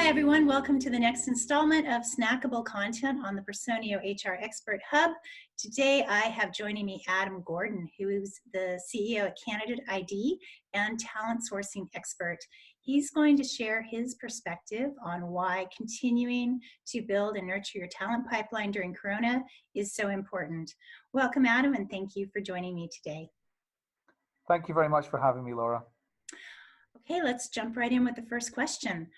everyone. Welcome to the next installment of snackable content on the Personio HR Expert Hub. Today, I have joining me Adam Gordon, who is the CEO at Candidate.ID and talent sourcing expert. He's going to share his perspective on why continuing to build and nurture your talent pipeline during Corona is so important. Welcome, Adam, and thank you for joining me today. Thank you very much for having me, Laura. Okay, let's jump right in with the first question.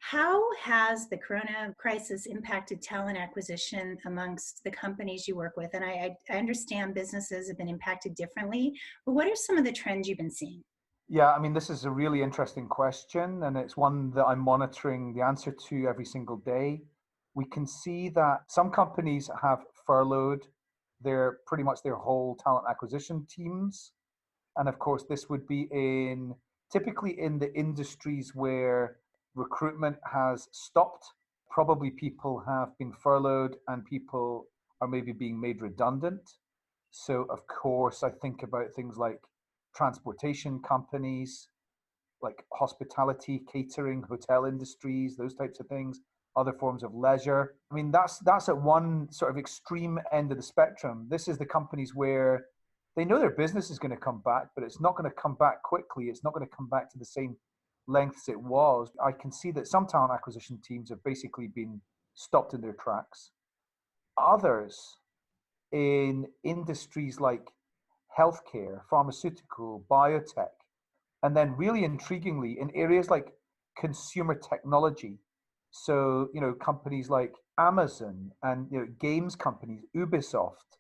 How has the Corona crisis impacted talent acquisition amongst the companies you work with? And I understand businesses have been impacted differently, but what are some of the trends you've been seeing? Yeah, I mean, this is a really interesting question, and it's one that I'm monitoring the answer to every single day. We can see that some companies have furloughed pretty much their whole talent acquisition teams. And of course, this would be typically in the industries where recruitment has stopped. Probably people have been furloughed and people are maybe being made redundant. So of course, I think about things like transportation companies, like hospitality, catering, hotel industries, those types of things, other forms of leisure. I mean, that's at one sort of extreme end of the spectrum. This is the companies where they know their business is going to come back, but it's not going to come back quickly. It's not going to come back to the same lengths it was. I can see that some talent acquisition teams have basically been stopped in their tracks. Others in industries like healthcare, pharmaceutical, biotech, and then really intriguingly in areas like consumer technology. So, companies like Amazon and, games companies, Ubisoft,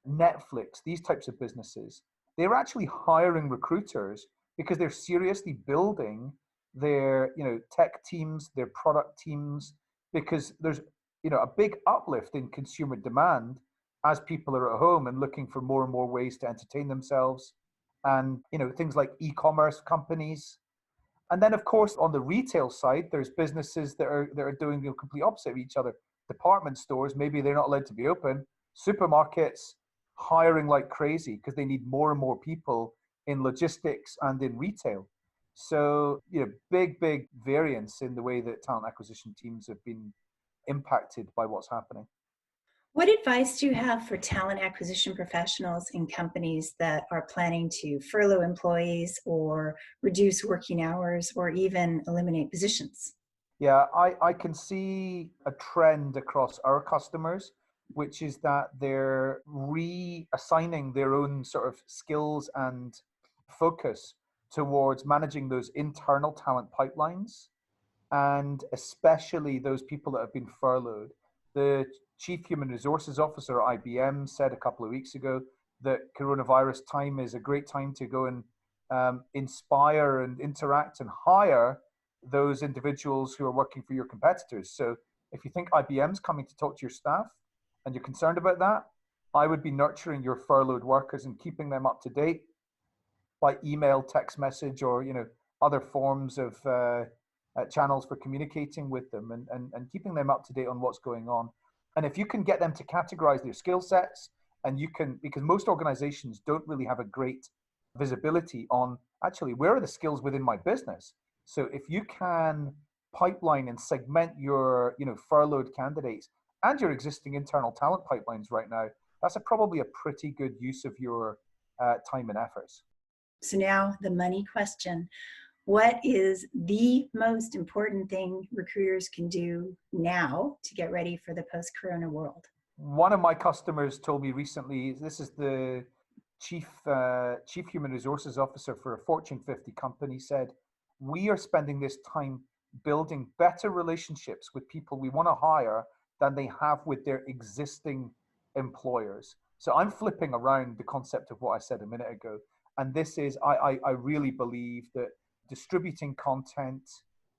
Netflix, these types of businesses, they're actually hiring recruiters because they're seriously building their, tech teams, their product teams, because there's, a big uplift in consumer demand as people are at home and looking for more and more ways to entertain themselves. And, things like e-commerce companies. And then, of course, on the retail side, there's businesses that are doing the complete opposite of each other. Department stores, maybe they're not allowed to be open. Supermarkets hiring like crazy because they need more and more people in logistics and in retail. So, big variance in the way that talent acquisition teams have been impacted by what's happening. What advice do you have for talent acquisition professionals in companies that are planning to furlough employees or reduce working hours or even eliminate positions? Yeah, I can see a trend across our customers, which is that they're reassigning their own sort of skills and focus towards managing those internal talent pipelines, and especially those people that have been furloughed. The Chief Human Resources Officer at IBM said a couple of weeks ago that coronavirus time is a great time to go and inspire and interact and hire those individuals who are working for your competitors. So if you think IBM's coming to talk to your staff and you're concerned about that, I would be nurturing your furloughed workers and keeping them up to date by email, text message, or other forms of channels for communicating with them and keeping them up to date on what's going on. And if you can get them to categorize their skill sets, and you can, because most organizations don't really have a great visibility on actually where are the skills within my business. So if you can pipeline and segment your furloughed candidates and your existing internal talent pipelines right now, that's probably a pretty good use of your time and efforts. So now the money question. What is the most important thing recruiters can do now to get ready for the post-corona world? One of my customers told me recently, this is the chief human resources officer for a Fortune 50 company, said, we are spending this time building better relationships with people we want to hire than they have with their existing employers. So I'm flipping around the concept of what I said a minute ago. And this is, I really believe that distributing content,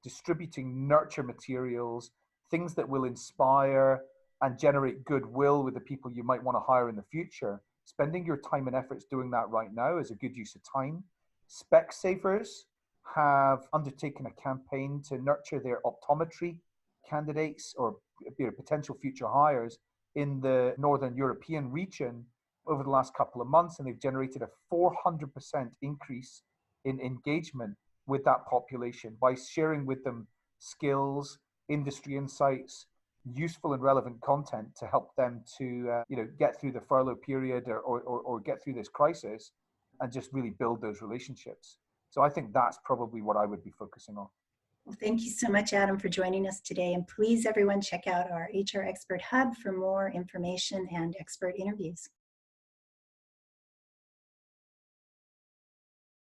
distributing nurture materials, things that will inspire and generate goodwill with the people you might want to hire in the future. Spending your time and efforts doing that right now is a good use of time. Specsavers have undertaken a campaign to nurture their optometry candidates or potential future hires in the Northern European region over the last couple of months, and they've generated a 400% increase in engagement with that population by sharing with them skills, industry insights, useful and relevant content to help them to get through the furlough period or get through this crisis and just really build those relationships. So I think that's probably what I would be focusing on. Well, thank you so much, Adam, for joining us today. And please, everyone, check out our HR Expert Hub for more information and expert interviews.